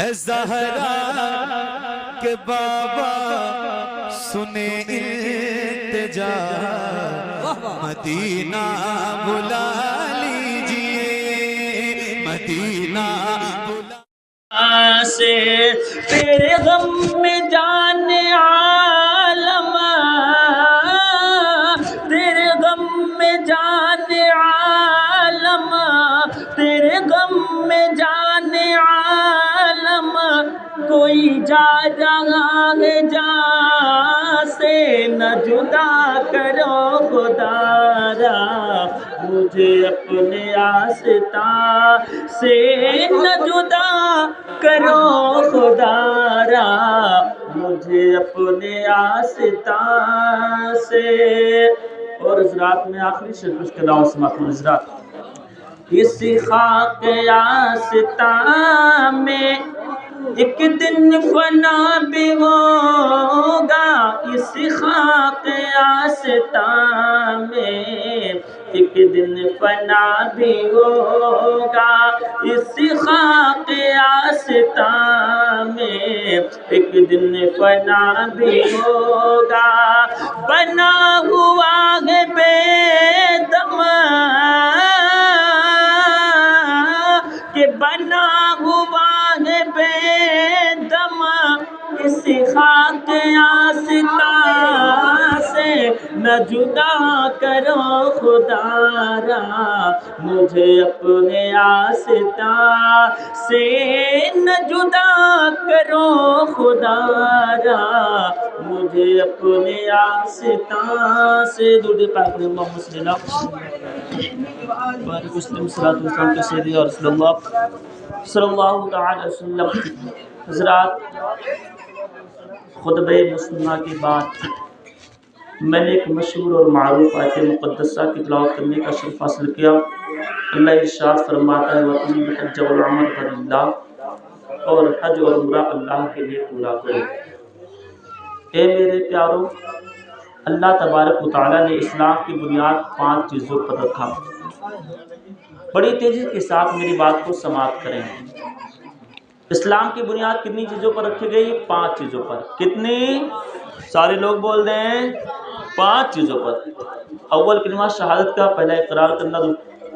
اے زہرا کے بابا سنے التجا، مدینہ بلا لیجئے، مدینہ بلا سے تیرے غم میں جان عالم، تیرے غم میں جان عالم، تیرے غم میں جان عالم، کوئی جا رہا ہے جہاں سے نہ جدا کرو خدا را، مجھے اپنے آستان سے نہ جدا کرو خدا را، مجھے اپنے آستان سے۔ اور حضرات میں آخری شعر اس کے علاوہ سماعت حضرات، اس خاک آستان میں ایک دن فنا بھی ہوگا، اس خاک آستان میں ایک دن فنا بھی ہوگا، اس خاک آستان میں ایک دن فنا بھی ہوگا، بنا ہوا ہے بے دم کہ بنا ہوا ہے بے دم، اس خاک آستان سے نہ جدا کرو خدا را، مجھے اپنے آستان سے نہ جدا کرو خدا را، مجھے اپنے آستان سے۔ درود پاک محمد صلی اللہ علیہ وسلم صلی اللہ تعالی وسلم۔ حضرات، خطبہ مسنہ کے بعد میں نے ایک مشہور اور معروف آیت مقدسہ کی تلاوت کرنے کا شرف حاصل کیا۔ اللہ ارشاد فرماتا ہے وَأَتِمُّوا الْحَجَّ وَالْعُمْرَةَ لِلَّهِ، اور حج اور عمرہ اللہ کے لیے پورا کرو۔ اے میرے پیارو، اللہ تبارک و تعالیٰ نے اسلام کی بنیاد 5 چیزوں پر رکھا۔ بڑی تیزی کے ساتھ میری بات کو سماعت کریں۔ اسلام کی بنیاد کتنی چیزوں پر رکھی گئی؟ 5 چیزوں پر۔ کتنی؟ سارے لوگ بول دیں 5 چیزوں پر۔ اول کلمہ شہادت کا، پہلا اقرار کرنا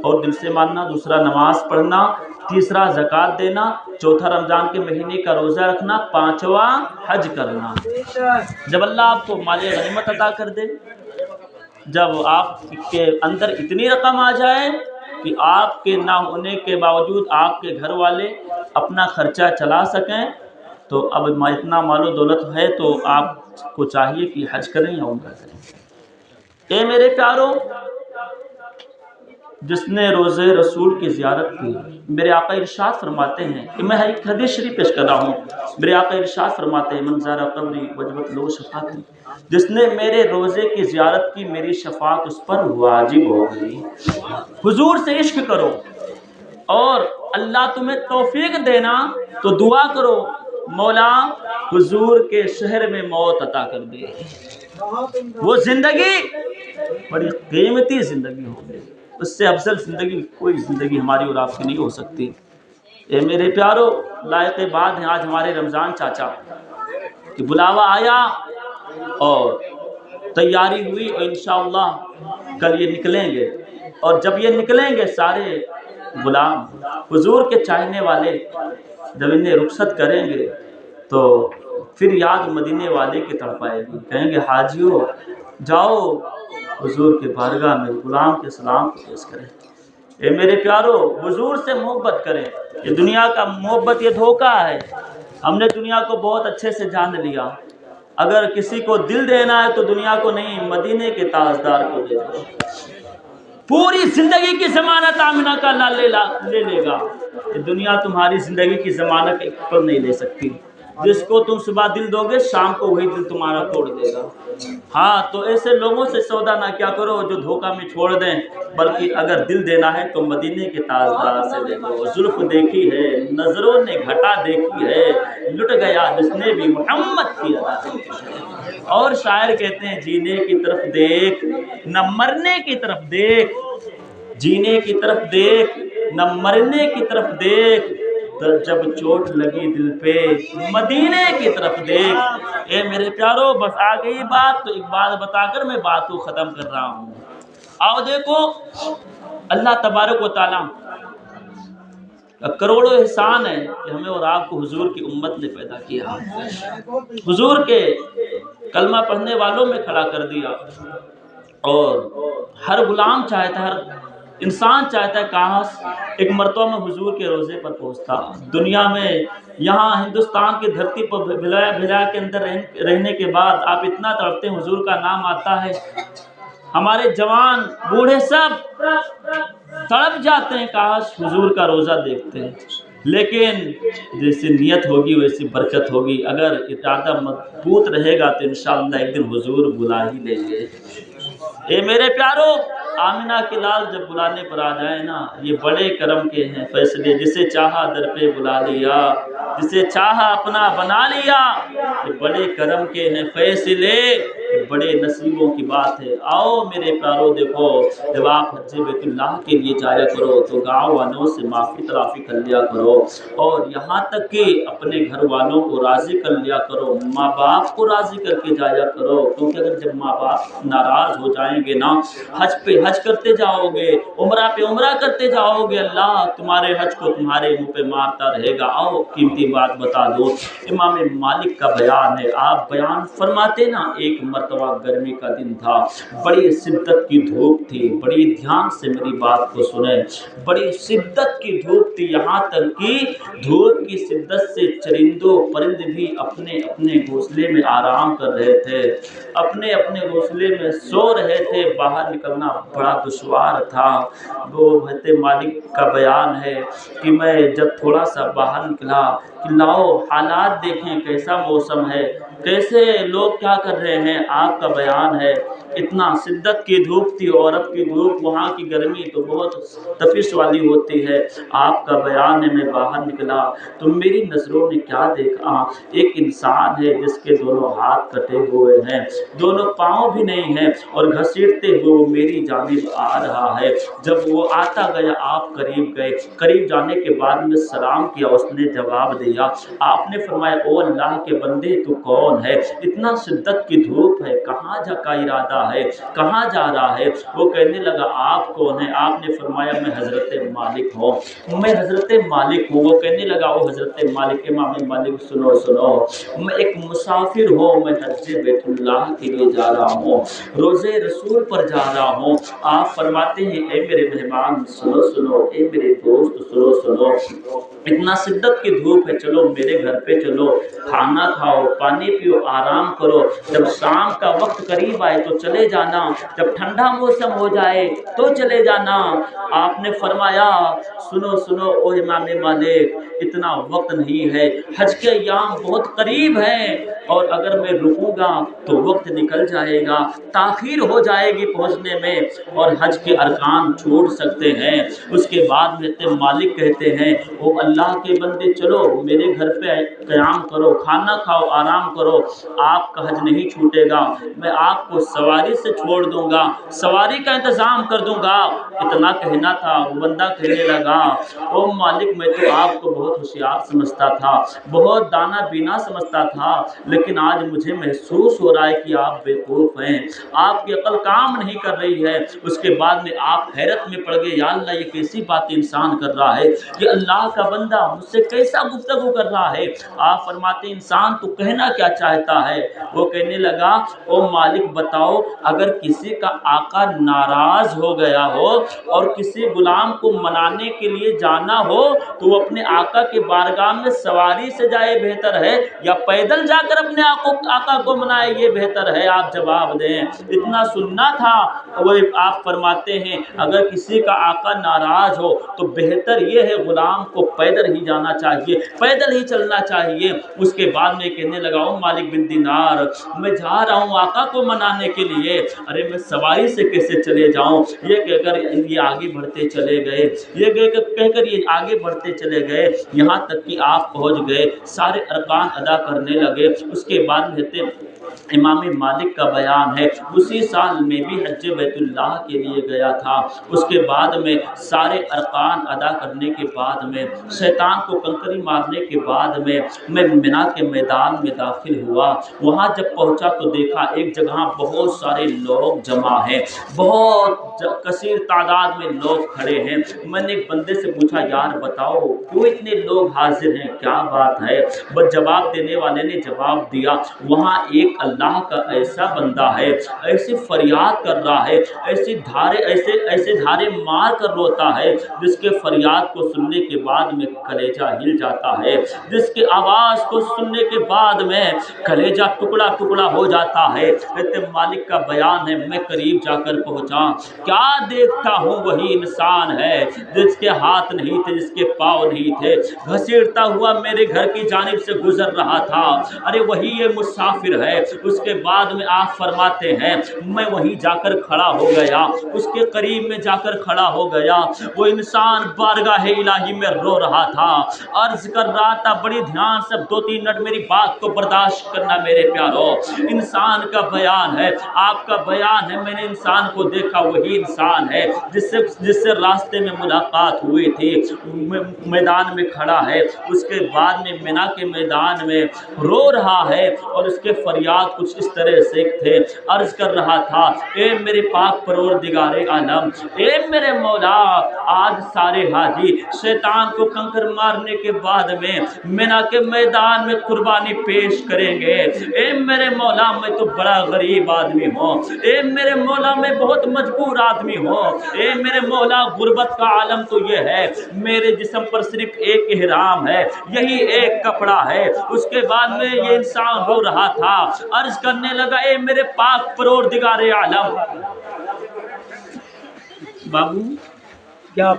اور دل سے ماننا، دوسرا نماز پڑھنا، تیسرا زکوٰۃ دینا، چوتھا رمضان کے مہینے کا روزہ رکھنا، پانچواں حج کرنا۔ جب اللہ آپ کو مال غنیمت عطا کر دے، جب آپ کے اندر اتنی رقم آ جائے کہ آپ کے نہ ہونے کے باوجود آپ کے گھر والے اپنا خرچہ چلا سکیں، تو اب اتنا مال و دولت ہے تو آپ کو چاہیے کہ حج کریں یا عمرہ کریں۔ اے میرے پیارو، جس نے روزے رسول کی زیارت کی، میرے آقا ارشاد فرماتے ہیں کہ میں ایک حدیث شریف پیش کر رہا ہوں۔ میرے آقا ارشاد فرماتے ہیں من زار قبری وجبت لہ شفاعتی، جس نے میرے روزے کی زیارت کی میری شفاعت اس پر واجب ہو گئی۔ حضور سے عشق کرو، اور اللہ تمہیں توفیق دینا تو دعا کرو مولا حضور کے شہر میں موت عطا کر دے۔ وہ زندگی بڑی قیمتی زندگی ہوگی، اس سے افضل زندگی کوئی زندگی ہماری اور آپ کی نہیں ہو سکتی۔ اے میرے پیارو، لائق بات ہیں آج ہمارے رمضان چاچا کہ بلاوا آیا اور تیاری ہوئی، اور انشاءاللہ کل یہ نکلیں گے، اور جب یہ نکلیں گے سارے غلام حضور کے چاہنے والے جب انہیں رخصت کریں گے تو پھر یاد مدینے والے کی طرف آئے گی، کہیں گے حاجیو جاؤ حضور کے بارگاہ میں غلام کے سلام کو پیش کریں۔ اے میرے پیارو، حضور سے محبت کریں۔ یہ دنیا کا محبت یہ دھوکہ ہے۔ ہم نے دنیا کو بہت اچھے سے جان لیا، اگر کسی کو دل دینا ہے تو دنیا کو نہیں، مدینے کے تاجدار کو دے دو۔ پوری زندگی کی ضمانت آمنہ کا لال لے لے گا، یہ دنیا تمہاری زندگی کی ضمانت ایک پل نہیں لے سکتی۔ جس کو تم صبح دل دو گے شام کو وہی دل تمہارا توڑ دے گا۔ ہاں، تو ایسے لوگوں سے سودا نہ کیا کرو جو دھوکہ میں چھوڑ دیں، بلکہ اگر دل دینا ہے تو مدینے کے تاجدار سے دے دو۔ زلف دیکھی ہے نظروں نے گھٹا دیکھی ہے، لٹ گیا جس نے بھی محمد کی ادا دیکھی ہے۔ اور شاعر کہتے ہیں جینے کی طرف دیکھ نہ مرنے کی طرف دیکھ، جینے کی طرف دیکھ نہ مرنے کی طرف دیکھ، جب چوٹ لگی دل پہ مدینے کی طرف دیکھ۔ اے میرے پیارو، بس آ گئی بات تو ایک بات بتا کر میں بات کو ختم کر رہا ہوں۔ آؤ دیکھو، اللہ تبارک و تعالیٰ کروڑوں احسان ہے کہ ہمیں اور آپ کو حضور کی امت نے پیدا کیا، حضور کے کلمہ پڑھنے والوں میں کھڑا کر دیا، اور ہر غلام چاہتا ہے، ہر انسان چاہتا ہے کاش ایک مرتبہ میں حضور کے روزے پر پہنچتا۔ دنیا میں یہاں ہندوستان کی دھرتی پر بھلا کے اندر رہنے کے بعد آپ اتنا تڑپتے ہیں، حضور کا نام آتا ہے، ہمارے جوان بوڑھے سب تڑپ جاتے ہیں کاش حضور کا روزہ دیکھتے ہیں۔ لیکن جیسی نیت ہوگی ویسی برکت ہوگی، اگر ارادہ مضبوط رہے گا تو انشاءاللہ ایک دن حضور بلا ہی لیں گے۔ اے میرے پیارو، آمنہ کے لال جب بلانے پر آ جائیں نا، یہ بڑے کرم کے ہیں فیصلے، جسے چاہا در پہ بلا لیا، جسے چاہا اپنا بنا لیا، یہ بڑے کرم کے ہیں فیصلے، بڑے نصیبوں کی بات ہے۔ آؤ میرے پیارو، دیکھو جب آپ حج بیت اللہ کے لیے جایا کرو تو گاؤں والوں سے معافی تلافی کر لیا کرو، اور یہاں تک کہ اپنے گھر والوں کو راضی کر لیا کرو، ماں باپ کو راضی کر کے جایا کرو، کیونکہ اگر جب ماں باپ ناراض ہو جائیں گے نا، حج پہ حج کرتے جاؤ گے، عمرہ پہ عمرہ کرتے جاؤ گے، اللہ تمہارے حج کو تمہارے منہ پہ مارتا رہے گا۔ آؤ قیمتی بات بتا دو، امام مالک کا بیان ہے، آپ بیان فرماتے نا، ایک مرتبہ گرمی کا دن تھا، بڑی شدت کی دھوپ تھی، بڑی دھیان سے میری بات کو سنیں، بڑی شدت کی دھوپ تھی، یہاں تک کہ دھوپ کی شدت سے چرندوں پرند بھی اپنے اپنے گھونسلے میں آرام کر رہے تھے، اپنے اپنے گھونسلے میں سو رہے تھے، باہر نکلنا بڑا دشوار تھا۔ وہ حضرت مالک کا بیان ہے کہ میں جب تھوڑا سا باہر نکلا کہ لاؤ حالات دیکھیں کیسا موسم ہے، کیسے لوگ کیا کر رہے ہیں، آپ کا بیان ہے اتنا شدت کی دھوپ تھی، اور اب کی دھوپ وہاں کی گرمی تو بہت تپش والی ہوتی ہے۔ آپ کا بیان ہے میں باہر نکلا تو میری نظروں نے کیا دیکھا، ایک انسان ہے جس کے دونوں ہاتھ کٹے ہوئے ہیں، دونوں پاؤں بھی نہیں ہیں، اور گھسیٹتے ہوئے وہ میری جانب آ رہا ہے۔ جب وہ آتا گیا آپ قریب گئے، قریب جانے کے بعد میں سلام کیا، اس نے جواب دیا، آپ نے فرمایا او اللہ کے بندے تو کون ہے، اتنا شدت کی دھوپ ہے، کہاں جا کا ارادہ ہے، کہاں جا رہا ہے؟ وہ کہنے لگا آپ کون ہیں؟ آپ نے فرمایا میں حضرت مالک ہوں، میں حضرت مالک ہوں۔ وہ کہنے لگا او حضرت مالک، امام مالک سنو سنو، میں ایک مسافر ہوں، میں حج بیت اللہ کے لیے جا رہا ہوں، روزے رسول پر جا رہا ہوں۔ آپ فرماتے ہیں اے میرے مہمان سنو سنو، اے میرے دوست سنو سنو، اتنا شدت کی دھوپ ہے، چلو میرے گھر پہ چلو، کھانا کھاؤ، پانی پیو، آرام کرو، جب شام کا وقت قریب آئے تو چلے جانا، جب ٹھنڈا موسم ہو جائے تو چلے جانا۔ آپ نے فرمایا سنو سنو او امام مالک، اتنا وقت نہیں ہے، حج کے ایام بہت قریب ہیں، اور اگر میں رکوں گا تو وقت نکل جائے گا، تاخیر ہو جائے گی پہنچنے میں، اور حج کے ارکان چھوٹ سکتے ہیں۔ اس کے بعد میں مالک کہتے ہیں او اللہ کے بندے چلو میرے گھر پہ قیام کرو، کھانا کھاؤ، آرام کرو، آپ کا حج نہیں چھوٹے گا، میں آپ کو سواری سے چھوڑ دوں گا، سواری کا انتظام کر دوں گا۔ اتنا کہنا تھا، وہ بندہ کہنے لگا او مالک میں تو آپ کو بہت ہوشیار سمجھتا تھا، بہت دانا بینا سمجھتا تھا، لیکن آج مجھے محسوس ہو رہا ہے کہ آپ بیوقوف ہیں، آپ کی عقل کام نہیں کر رہی ہے۔ اس کے بعد میں آپ حیرت میں پڑ گئے، یا اللہ یہ کیسی بات انسان کر رہا ہے، یہ اللہ کا بندہ مجھ سے کیسا گفتگو کر رہا ہے۔ آپ فرماتے انسان تو کہنا کیا چاہتا ہے؟ وہ کہنے لگا او مالک بتاؤ، اگر کسی کا آقا ناراض ہو گیا ہو اور کسی غلام کو منانے کے لیے جانا ہو تو وہ اپنے آقا کے بارگاہ میں سواری سے جائے بہتر ہے یا پیدل جا کر اپنے آقا کو منائے یہ بہتر ہے؟ آپ جواب دیں۔ اتنا سننا تھا، وہ آپ فرماتے ہیں اگر کسی کا آقا ناراض ہو تو بہتر یہ ہے غلام کو پیدل ہی جانا چاہیے، پیدل ہی چلنا چاہیے۔ اس کے بعد میں کہنے لگا او مالک بن دینار، میں جا رہا ہوں آقا کو منانے کے لیے، ارے میں سواری سے کیسے چلے جاؤں؟ یہ کہہ کر یہ آگے بڑھتے چلے گئے، یہ کہہ کر یہ آگے بڑھتے چلے گئے، یہاں تک کہ آپ پہنچ گئے، سارے ارکان ادا کرنے لگے۔ اس کے بعد امام مالک کا بیان ہے اسی سال میں بھی حج بیت اللہ کے لیے گیا تھا۔ اس کے بعد میں سارے ارکان ادا کرنے کے بعد میں شیطان کو کنکری مارنے کے بعد میں مینا کے میدان میں داخل ہوا۔ وہاں جب پہنچا تو دیکھا ایک جگہ بہت سارے لوگ جمع ہیں، بہت کثیر تعداد میں لوگ کھڑے ہیں۔ میں نے ایک بندے سے پوچھا یار بتاؤ کیوں اتنے لوگ حاضر ہیں، کیا بات ہے؟ بس جواب دینے والے نے جواب دیا وہاں ایک اللہ کا ایسا بندہ ہے، ایسے فریاد کر رہا ہے، ایسے دھارے مار کر روتا ہے جس کے فریاد کو سننے کے بعد میں کلیجہ ہل جاتا ہے، جس کے آواز کو سننے کے بعد میں کلیجہ ٹکڑا ٹکڑا ہو جاتا ہے۔ مالک کا بیان ہے میں قریب جا کر پہنچا، کیا دیکھتا ہوں وہی انسان ہے جس کے ہاتھ نہیں تھے، جس کے پاؤں نہیں تھے، گھسیٹتا ہوا میرے گھر کی جانب سے گزر رہا تھا۔ ارے وہی یہ مسافر ہے۔ اس کے بعد میں آپ فرماتے ہیں میں وہیں جا کر کھڑا ہو گیا، اس کے قریب میں جا کر کھڑا ہو گیا۔ وہ انسان بارگاہ الہی میں رو رہا تھا، عرض کر رہا تھا، بڑی دھیان سے 2-3 منٹ میری بات کو برداشت کرنا میرے پیارو۔ انسان کا بیان ہے، آپ کا بیان ہے، میں نے انسان کو دیکھا وہی انسان ہے جس سے راستے میں ملاقات ہوئی تھی، میدان میں کھڑا ہے۔ اس کے بعد میں مینا کے میدان میں رو رہا ہے اور اس کے فریاد کچھ اس طرح سے تھے، عرض کر رہا تھا اے میرے پاک پروردگار عالم، اے میرے مولا، آج سارے حاجی شیطان کو کنکر مارنے کے بعد میں مینا کے میدان میں قربانی پیش کریں گے۔ اے میرے مولا میں تو بڑا غریب آدمی ہوں، اے میرے مولا میں بہت مجبور آدمی ہوں، اے میرے مولا غربت کا عالم تو یہ ہے میرے جسم پر صرف ایک احرام ہے، یہی ایک کپڑا ہے۔ اس کے بعد میں یہ انسان رو رہا تھا، عرض کرنے لگا اے میرے پاک پروردگار عالم، بابو کیا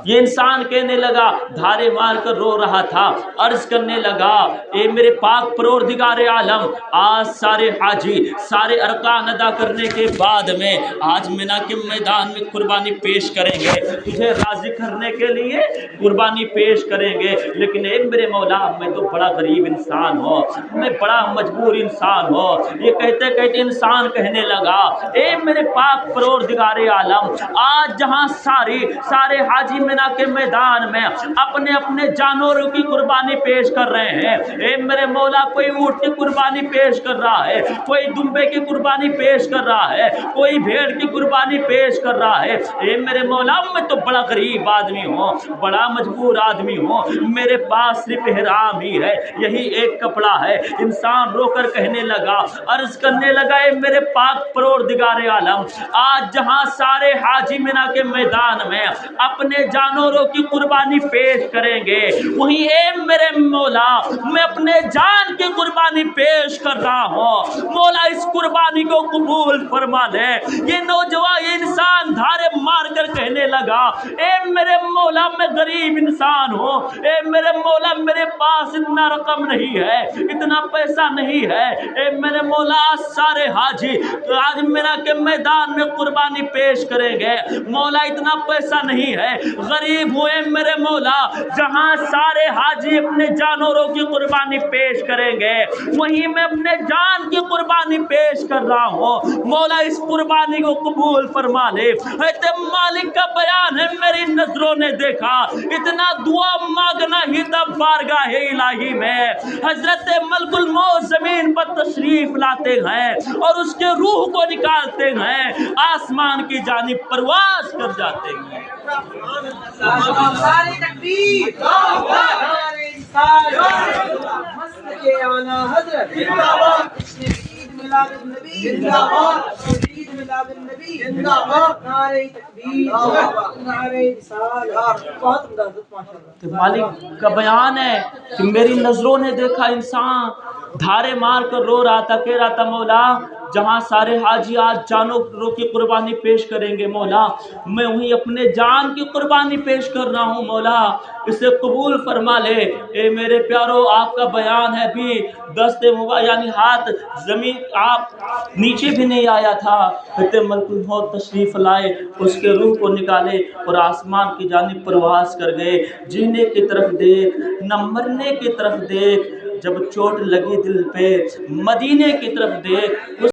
یہ انسان کہنے لگا، دھارے مار کر رو رہا تھا، عرض کرنے لگا اے میرے پاک پروردگار عالم، آج سارے حاجی سارے ارکان ادا کرنے کے بعد میں آج مینا کے میدان میں قربانی پیش کریں گے، تجھے راضی کرنے کے لیے قربانی پیش کریں گے، لیکن اے میرے مولا میں تو بڑا غریب انسان ہوں، میں بڑا مجبور انسان ہوں۔ یہ کہتے کہتے انسان کہنے لگا اے میرے پاک پروردگار عالم، آج جہاں سارے حاجی مینا کے میدان میں اپنے اپنے جانوروں کی قربانی پیش کر رہے ہیں، اے میرے مولا کوئی اونٹ کی قربانی پیش کر رہا ہے، کوئی دمبے کی قربانی پیش کر رہا ہے، کوئی بھیڑ کی قربانی پیش کر رہا ہے، اے میرے مولا میں تو بڑا غریب آدمی ہوں، بڑا مجبور آدمی ہوں، میرے پاس صرف احرام ہی ہے، یہی ایک کپڑا ہے۔ انسان رو کر کہنے لگا، عرض کرنے لگا اے میرے پاک پروردگار عالم، آج جہاں سارے حاجی مینا کے میدان میں اپنے جانوروں کی قربانی پیش کریں گے، وہیں اے میرے مولا میں اپنے جان کی قربانی پیش کر رہا ہوں، مولا اس قربانی کو قبول فرما لے۔ یہ نوجوان یہ انسان دھارے مار کر کہنے لگا اے میرے مولا میں غریب انسان ہوں، اے میرے مولا میرے پاس اتنا رقم نہیں ہے، اتنا پیسہ نہیں ہے، اے میرے مولا سارے حاجی آج مینا کے میدان میں قربانی پیش کریں گے، مولا اتنا پیسہ نہیں ہے، غریب ہوئے میرے مولا، جہاں سارے حاجی اپنے جانوروں کی قربانی پیش کریں گے وہیں میں اپنے جان کی قربانی پیش کر رہا ہوں، مولا اس قربانی کو قبول فرما لے۔ حضرت مالک کا بیان ہے میری نظروں نے دیکھا، اتنا دعا مانگنا ہی تب بارگاہ الہی میں حضرت ملک الموت زمین پر تشریف لاتے ہیں اور اس کے روح کو نکالتے ہیں، آسمان کی جانب پرواز کر جاتے ہیں۔ ساری تکبیر، حضرت عید میلاد النبی زندہ باد، عید میلاد النبی زندہ باد، نعرہ تکبیر، نعرہ رسالت، بہت عمدہ ماشاءاللہ۔ مالک کا بیان ہے کہ میری نظروں نے دیکھا انسان دھارے مار کر رو رہا تھا، کہہ رہا تھا مولا جہاں سارے حاجی آج جانوروں کی قربانی پیش کریں گے، مولا میں وہیں اپنے جان کی قربانی پیش کر رہا ہوں، مولا اسے قبول فرما لے۔ اے میرے پیارو آپ کا بیان ہے بھی دست مبارک یعنی ہاتھ زمین آپ نیچے بھی نہیں آیا تھا، حضرت ملک الموت تشریف لائے، اس کے روح کو نکالے اور آسمان کی جانب پرواز کر گئے۔ جینے کی طرف دیکھ نہ مرنے کی طرف دیکھ، جب چوٹ لگی دل پہ مدینے کی طرف دیکھ